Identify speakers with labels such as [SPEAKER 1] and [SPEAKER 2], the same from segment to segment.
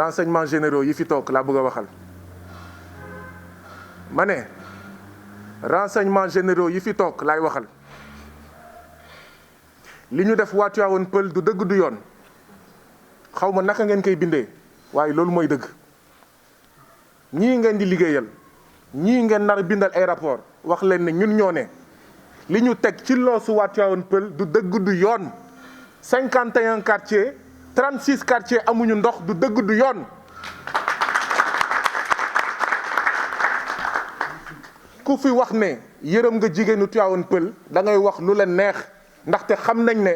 [SPEAKER 1] renseignements généraux yi fi toog laa bëgg a waxal ma ne renseignements généraux yi fi toog laay waxal li ñu def waa Tivaouane Peulh du dëgg du yoon xaw ma naka ngeen koy bindee waaye loolu mooy dëgg ñii ngeen di liggéeyal ñii ngeen nar a bindal ay rapport wax leen ne ñun ñoo ne li ñu teg ci loosu waa Tivaouane Peulh du dëgg du yoon 51 quartiers 36 quartiers amuñu ndox du dëgg du yoon ku fi wax ne yërëm nga jigéenu Tivaouane Peulh da ngay wax lu leen neex ndaxte xam nañ ne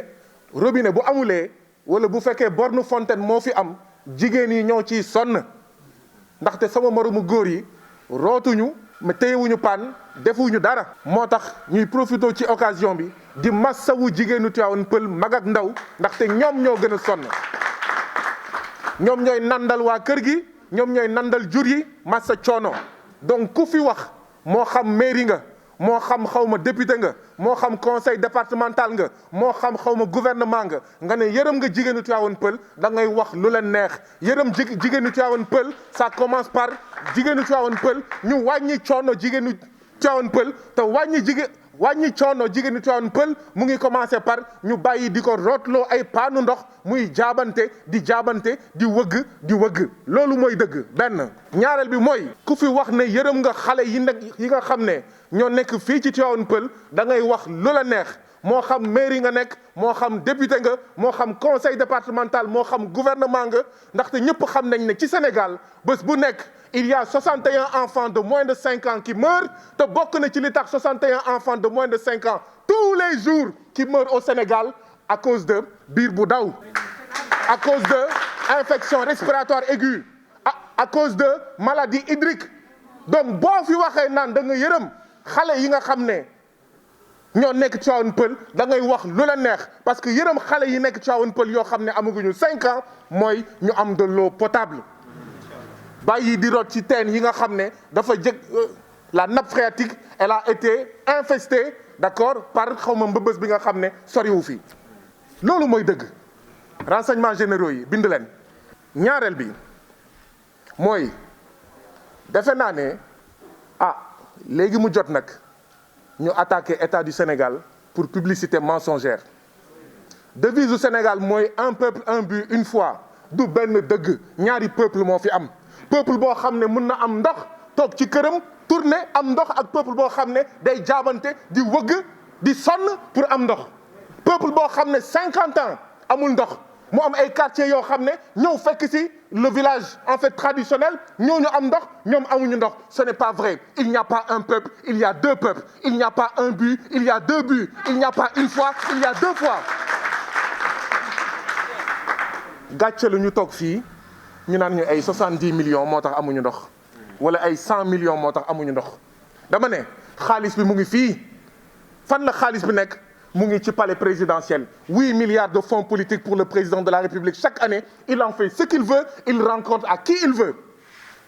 [SPEAKER 1] robinet bu amulee wala bu fekkee borne fontaine moo fi am jigéen yi ñoo ciy sonn ndaxte sama moromu góor yi rootuñu mais téyewuñu paan defuñu dara moo tax ñuy profité ci occasion bi di massawu jigéenu Tivaouane Peulh mag ak ndaw ndaxte ñoom ñoo gën a sonn ñoom ñooy nandal waa kër gi ñoom ñooy nandal jur yi massa coono donc ku fi wax moo xam mairie nga moo xam xawma député nga moo xam conseil départemental nga moo xam xawma gouvernement nga ne yërëm nga jigéenu Tivaouane Peulh da ngay wax lu leen neex yërëm jigéenu Tivaouane Peulh ça commence par jigéenu Tivaouane Peulh ñu wàññi coono jigéenu Tivaouane Peulh te wàññi coono jigéenu Tivaouane Peulh mu ngi commencé par ñu bàyyi di ko rootloo ay paanu ndox muy jaabante di wëgg loolu mooy dëgg benn ñaareel bi mooy ku fi wax ne yërëm nga xale yi nga xam ne ñoo nekk fii ci Tivaouane Peulh da ngay wax lu la neex moo xam mairie nga nekk moo xam député nga moo xam conseil départemental moo xam gouvernement nga ndaxte ñëpp xam nañ ne ci Sénégal bés bu nekk il y a 61 enfants de moins de 5 ans qui meurent te bokk na ci li tax 61 enfants de moins de 5 ans tous les jours qui meurent au Sénégal à cause de biir bu daw à cause de infection respiratoire aiguë à cause de maladie hydrique donc boo fi waxee naan da nga yërëm xale yi nga xam ne ñoo nekk Tivaouane Peulh da ngay wax lu la neex parce que yërëm xale yi nekk Tivaouane Peulh yoo xam ne amaguñu 5 ans mooy ñu am de l'eau potable bàyyi di root ci teen yi nga xam ne dafa la nappe phréatique elle a été infestée d'accord par xawma mbëbës bi nga xam ne soriwu fi loolu mooy dëgg renseignements généraux yi bind leen ñaareel bi mooy defe naa ne léegi mu jot nag ñu attaqué état du Sénégal pour publicité mensongère devise du Sénégal mooy un peuple un but une foi du benn dëgg ñaari peuple moo fi am peuple boo xam ne mën na am ndox toog ci këram tourné am ndox ak peuple boo xam ne day jaabante di wëgg di sonn pour am ndox peuple boo xam ne 50 ans amul ndox mu am ay quartiers yoo xam ne ñëw fekk ci le village en fait traditionnel ñooñu am ndox ñoom amuñu ndox ce n'est pas vrai il n'y a pas un peuple il y a deux peuples il n'y a pas un but il y a deux buts il n'y a pas une foi il y a deux fois gàcce la ñu toog fii ñu naan ñu ay 70 millions moo tax amuñu ndox wala ay 100 millions moo tax amuñu ndox dama ne xaalis bi mu ngi fii fan la xaalis bi nekk mu ngi ci palais présidentiel 8 milliards de fonds politiques pour le président de la République chaque année il en fait ce qu'il veut il rencontre à qui il veut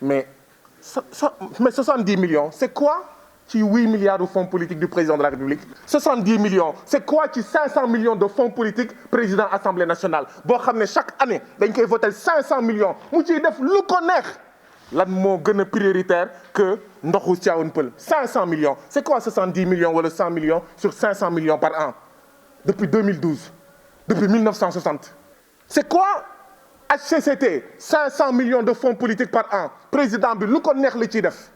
[SPEAKER 1] mais 70 millions c'est quoi ci 8 milliards de fonds politiques du président de la République 70 millions c'est quoi ci 500 millions de fonds politiques président Assemblée nationale boo xam ne chaque année dañ koy voter 500 millions mu ciy def lu ko neex lan moo gën a prioritaire que ndoxu Tivaouane Peulh 500 millions c'est quoi 70 millions wala 100 millions sur 500 millions par an depuis 2012 depuis 1960 c'est quoi HCCT 500 millions de fonds politiques par an président bi lu ko neex la ciy def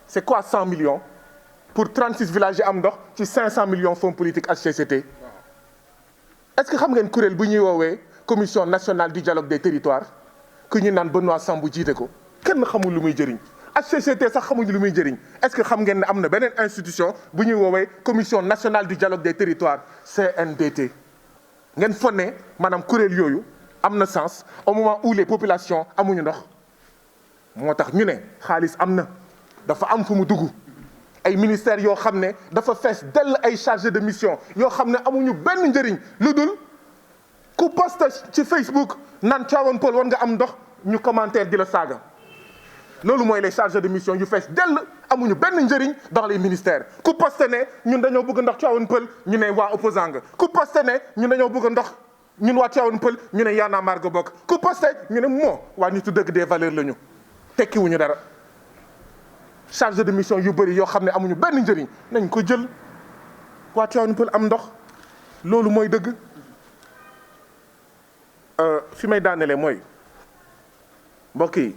[SPEAKER 1] c'est quoi 100 millions pour 36 villages yi am ndox ci 500 millions fonds politiques HCCT est-ce que xam ngeen kuréel bu ñuy woowee commission nationale du dialogue des territoires ku ñu naan Benoît Sambou jiite ko kenn xamul lu muy jëriñ HCCT sax xamuñu lu muy jëriñ est-ce que xam ngeen ne am na beneen institution bu ñuy woowee commission nationale du dialogue des territoires CNDT ngeen fonne maanaam kuréel yooyu am na sens au moment où les populations amuñu ndox moo tax ñu ne xaalis am na dafa am fu mu dugg ay ministères yoo xam ne dafa fees dell ay chargés de mission yoo xam ne amuñu benn njëriñ lu dul ku poste ci Facebook naan Tivaouane Peulh war nga am ndox ñu commentaire di la saaga loolu mooy les chargés de mission yu fees dell amuñu benn njëriñ dans les ministères ku poste ne ñun dañoo bëgg ndox Tivaouane Peulh ñu ne waa opposant nga ku poste ne ñun dañoo bëgg ndox ñun waa Tivaouane Peulh ñu ne Y'en a marre ga bokk ku posté ñu ne moo waa nitu dëgg des valeurs la ñu tekkiwuñu dara chargé de mission yu bëri yoo xam ne amuñu benn njëriñ nañ ko jël waa Tivaouane Peulh am ndox loolu mooy dëgg. fi may daanelee mooy mbokk yi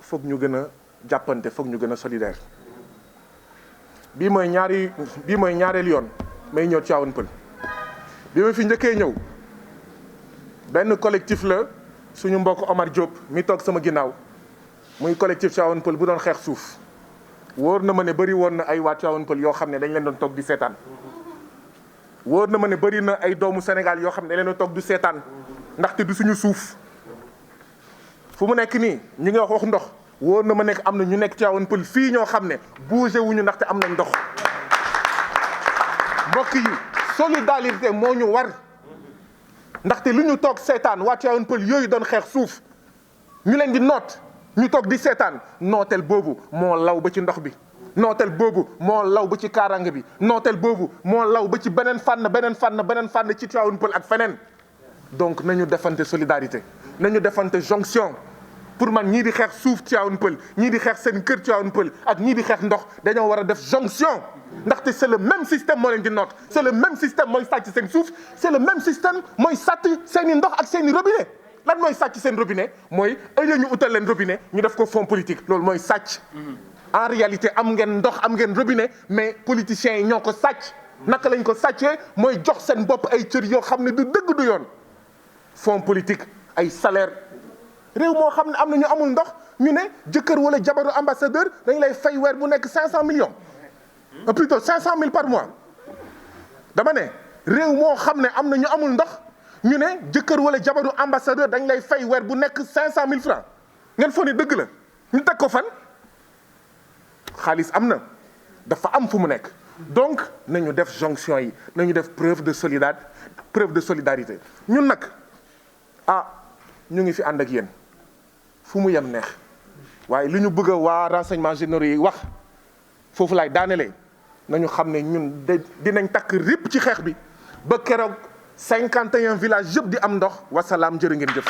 [SPEAKER 1] foog ñu gën a jàppante foog ñu gën a solidaire bii mooy ñaareel yoon may ñëw Tivaouane Peulh bi ma fi njëkkee ñëw benn collectif la suñu mbokk Omar Diop mi toog sama ginnaaw muy collectif Tivaouane Peulh bu doon xeex suuf wóor na ma ne bëri woon na ay waa Tivaouane Peulh yoo xam ne dañ leen doon toog di seetaan wóor na ma ne bëri na ay doomu Sénégal yoo xam ne dañ leen doon toog di seetaan ndaxte du suñu suuf fu mu nekk nii ñu ngi wax ndox wóor na ma nekk am na ñu nekk Tivaouane Peulh fii ñoo xam ne bougé wuñu ndaxte am nañ ndox mbokk yi solidarité moo ñu war ndaxte lu ñu toog seetaan waa Tivaouane Peulh yooyu doon xeex suuf ñu leen di noot ñu toog di seetaan nooteel boobu moo law ba ci ndox bi nooteel boobu moo law ba ci kaaraange bi nooteel boobu moo law ba ci beneen fànn ci Tivaouane Peulh ak feneen donc nañu defante solidarité nañu defante jonction pour man ñii di xeex suuf Tivaouane Peulh ñii di xeex seen kër Tivaouane Peulh ak ñii di xeex ndox dañoo war a def jonction ndaxte c'est le même système moo leen di noot c'est le même système mooy sàcc seen suuf c'est le même système mooy sàcc seen i ndox ak seen i robinet lan mooy sàcc seen robinet mooy ëllëg ñu utal leen robinet ñu def ko fonds politique loolu mooy sàcc. En réalité am ngeen ndox am ngeen robinet mais politiciens yi ñoo ko sàcc naka lañ ko sàccee mooy jox seen bopp ay cër yoo xam ne du dëgg du yoon fonds politique ay salaire réew moo xam ne am na ñu amul ndox ñu ne jëkkër wala jabaru ambassadeur dañ lay fay weer bu nekk 500 millions plutôt 500 000 par mois dama ne réew moo xam ne am na ñu amul ndox ñu ne jëkkër wala jabaru ambassadeur dañ lay fay weer bu nekk 500 000 francs ngeen foog ne dëgg la ñu teg ko fan xaalis am na dafa am fu mu nekk donc nañu def jonction yi nañu def preuve de solidarité ñun nag ñu ngi fi ànd ak yéen fu mu yem neex waaye li ñu bëgg a waa renseignements généraux yi wax foofu laay daanelee nañu xam ne ñun dinañ takk ripp ci xeex bi ba keroog 51 villages yëpp di am ndox wasalaam jërë ngeen jëf